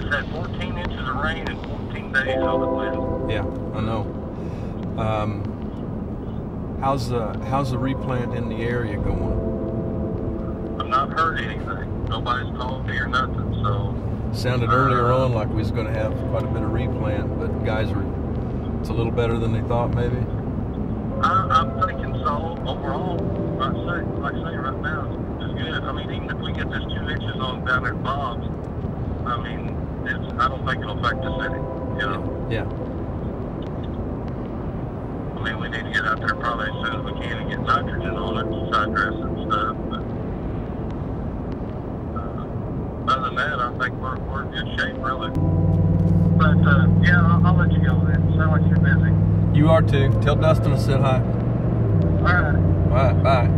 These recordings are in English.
just had 14 inches of rain and 14 days of it wind. Yeah, I know. How's the replant in the area going? I've not heard anything. Nobody's called me or nothing. So Sounded earlier on like we was going to have quite a bit of replant, but guys it's a little better than they thought, maybe. I'm thinking so overall. Like I say right now, it's good. I mean, even if we get this 2 inches on down there at Bob's, I mean, I don't think it'll affect the city. You know. Yeah. I mean, we need to get out there probably as soon as we can and get nitrogen on it, side dress and stuff. But other than that, I think we're in good shape, really. But yeah, I'll let you go then. Sound like you're busy. You are too. Tell Dustin I said hi. All right. All right, bye.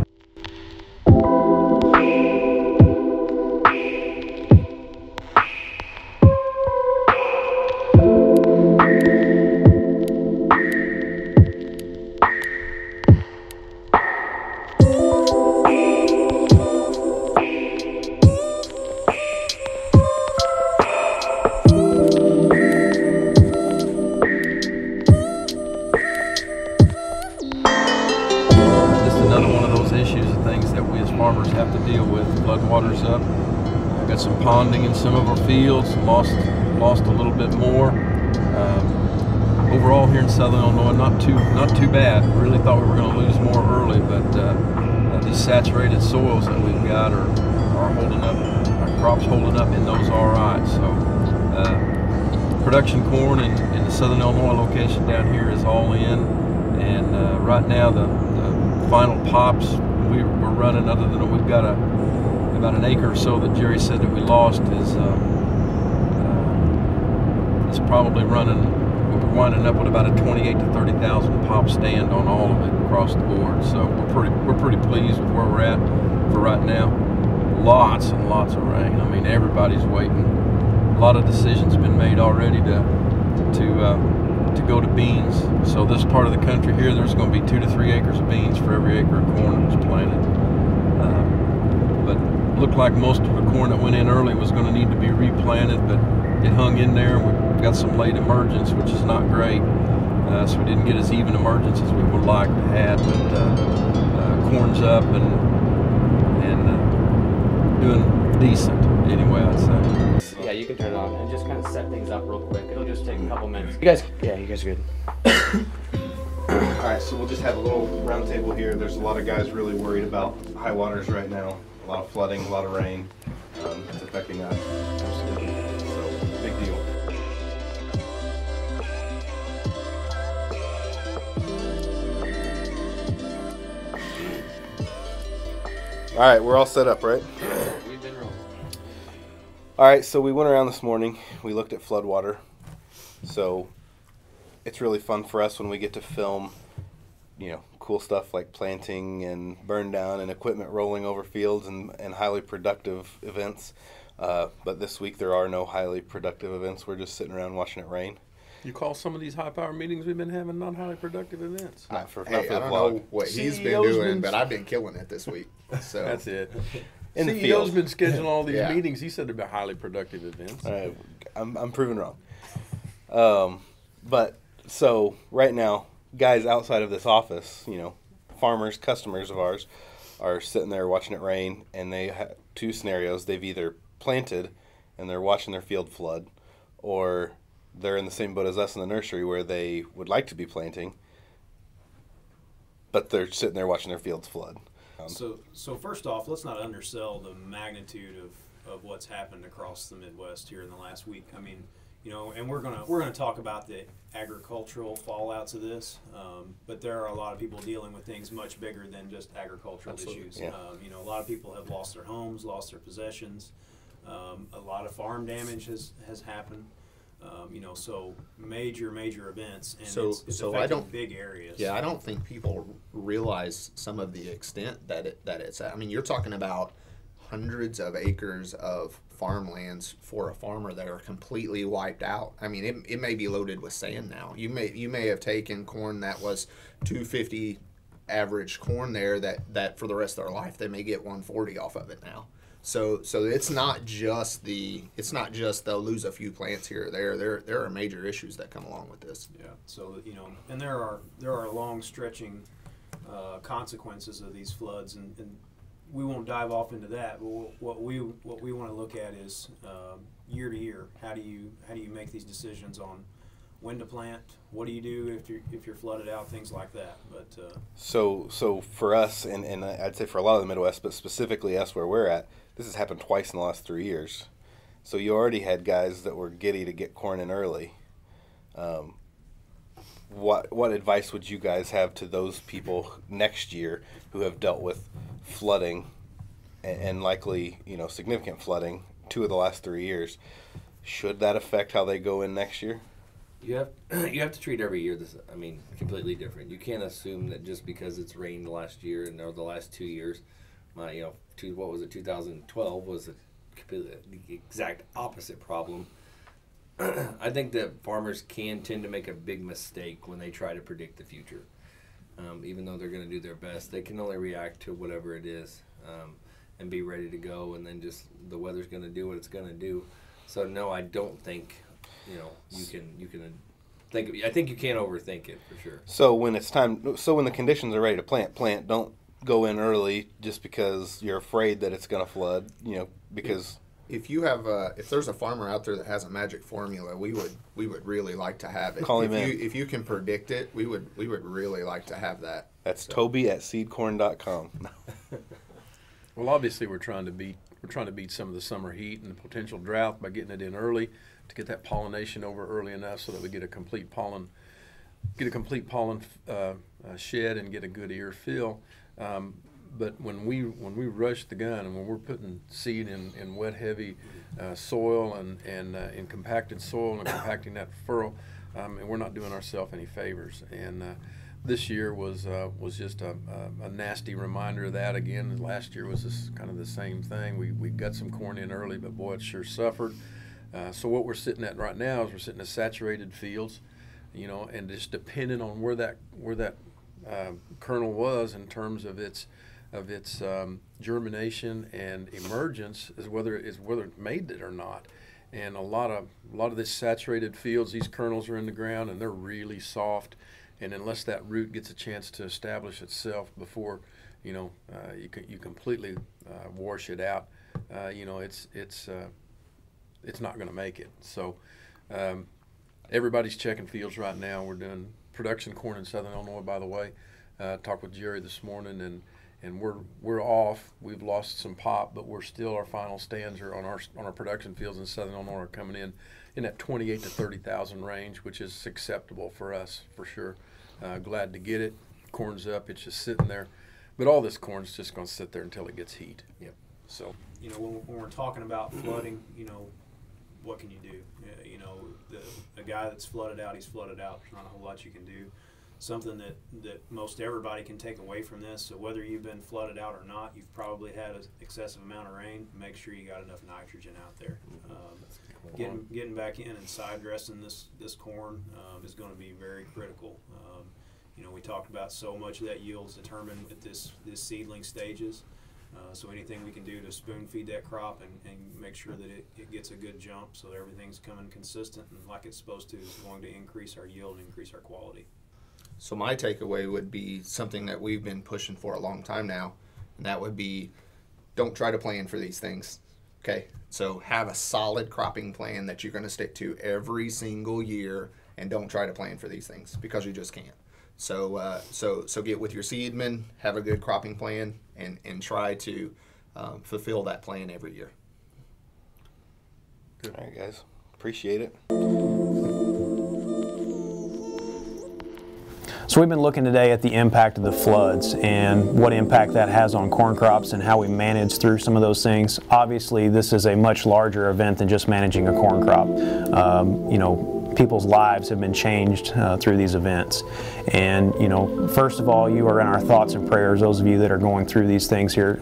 Farmers have to deal with. Floodwaters up. Got some ponding in some of our fields. Lost a little bit more. Overall here in Southern Illinois, not too bad. Really thought we were going to lose more early, but these saturated soils that we've got are holding up. Our crops holding up in those all right. So production corn in the Southern Illinois location down here is all in, and right now the final pops. We're running, other than we've got about an acre or so that Jerry said that we lost, is probably running. We're winding up with about a 28 to 30,000 pop stand on all of it across the board. So we're pretty pleased with where we're at for right now. Lots and lots of rain. I mean, everybody's waiting. A lot of decisions been made already to go to beans. So this part of the country here, there's going to be 2 to 3 acres of beans for every acre of corn that was planted. But looked like most of the corn that went in early was going to need to be replanted, but it hung in there. We got some late emergence, which is not great. So we didn't get as even emergence as we would like to have. But corn's up and doing decent anyway, I'd say. Yeah, you can turn it on and just kind of set things up real quick. It'll just take a couple minutes. You guys are good. All right, so we'll just have a little round table here. There's a lot of guys really worried about high waters right now. A lot of flooding, a lot of rain. It's affecting us. Absolutely. So, big deal. All right, we're all set up, right? We've been rolling. All right, so we went around this morning. We looked at floodwater. So it's really fun for us when we get to film, cool stuff like planting and burn down and equipment rolling over fields and highly productive events. But this week there are no highly productive events. We're just sitting around watching it rain. You call some of these high-power meetings we've been having not highly productive events? Not for I the don't vlog. know what he's been CEO's doing, but I've been killing it this week. So That's it. In the CEO's field. been scheduling all these Yeah. meetings. He said they'd be highly productive events. I'm proven wrong. But so right now, guys outside of this office, farmers, customers of ours, are sitting there watching it rain, and they have two scenarios. They've either planted and they're watching their field flood, or they're in the same boat as us in the nursery where they would like to be planting, but they're sitting there watching their fields flood. So first off, let's not undersell the magnitude of what's happened across the Midwest here in the last week. I mean, and we're gonna talk about the agricultural fallouts of this, but there are a lot of people dealing with things much bigger than just agricultural issues. Yeah. A lot of people have lost their homes, lost their possessions. A lot of farm damage has happened. So major events, and it's affecting big areas. Yeah, I don't think people realize some of the extent that it's at. I mean, you're talking about hundreds of acres of farmlands for a farmer that are completely wiped out. I mean, it may be loaded with sand now. You may have taken corn that was 250 average corn there that for the rest of their life they may get 140 off of it now. So it's not just they'll lose a few plants here or there. There are major issues that come along with this. Yeah. So and there are long stretching consequences of these floods, and we won't dive off into that. But what we want to look at is year to year. How do you make these decisions on when to plant? What do you do if you're flooded out? Things like that. But so for us, and I'd say for a lot of the Midwest, but specifically us where we're at, this has happened twice in the last 3 years. So you already had guys that were giddy to get corn in early. What advice would you guys have to those people next year who have dealt with flooding and likely significant flooding 2 of the last 3 years? Should that affect how they go in next year? You have to treat every year completely different. You can't assume that just because it's rained last year and or the last 2 years, 2012 was the exact opposite problem. I think that farmers can tend to make a big mistake when they try to predict the future. Even though they're going to do their best, they can only react to whatever it is and be ready to go, and then just the weather's going to do what it's going to do. So no, I don't think you can think. I think you can't overthink it for sure. So when it's time, when the conditions are ready to plant. Don't go in early just because you're afraid that it's going to flood. Because if there's a farmer out there that has a magic formula, we would really like to have it. Call him in. If you can predict it, we would really like to have that. That's Toby at seedcorn.com. Well, obviously we're trying to beat some of the summer heat and the potential drought by getting it in early to get that pollination over early enough so that we get a complete pollen shed and get a good ear fill. But when we rush the gun and when we're putting seed in wet, heavy soil and in compacted soil and compacting that furrow, and we're not doing ourselves any favors. And this year was just a nasty reminder of that. Again, last year was just kind of the same thing. We got some corn in early, but boy, it sure suffered. So what we're sitting at right now is we're sitting at saturated fields, and just depending on where that kernel was in terms of its germination and emergence is whether it made it or not. And a lot of this saturated fields, these kernels are in the ground and they're really soft, and unless that root gets a chance to establish itself before you completely wash it out, it's not going to make it. So everybody's checking fields right now. We're doing production corn in southern Illinois, by the way. Talked with Jerry this morning, and we're off. We've lost some pop, but we're still, our final stands are on our production fields in southern Illinois are coming in that 28 to 30,000 range, which is acceptable for us for sure. Glad to get it. Corn's up. It's just sitting there, but all this corn's just going to sit there until it gets heat. Yep. So when we're talking about flooding, what can you do? The guy that's flooded out, he's flooded out. There's not a whole lot you can do. Something that most everybody can take away from this. So whether you've been flooded out or not, you've probably had an excessive amount of rain. Make sure you got enough nitrogen out there. Getting back in and side dressing this corn is going to be very critical. We talked about so much of that yield is determined at this seedling stages. So anything we can do to spoon feed that crop and make sure that it gets a good jump so that everything's coming consistent and like it's supposed to is going to increase our yield and increase our quality. So my takeaway would be something that we've been pushing for a long time now, and that would be don't try to plan for these things. Okay, so have a solid cropping plan that you're going to stick to every single year, and don't try to plan for these things because you just can't. So so get with your seedmen, have a good cropping plan, and try to fulfill that plan every year. Good. All right, guys. Appreciate it. So we've been looking today at the impact of the floods and what impact that has on corn crops and how we manage through some of those things. Obviously, this is a much larger event than just managing a corn crop. people's lives have been changed through these events. And first of all, you are in our thoughts and prayers. Those of you that are going through these things here,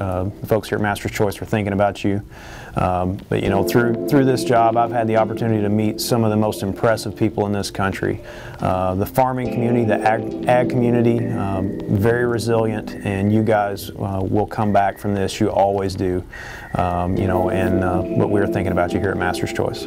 folks here at Master's Choice, are thinking about you. But through this job, I've had the opportunity to meet some of the most impressive people in this country. The farming community, the ag community, very resilient, and you guys will come back from this. You always do. But we're thinking about you here at Master's Choice.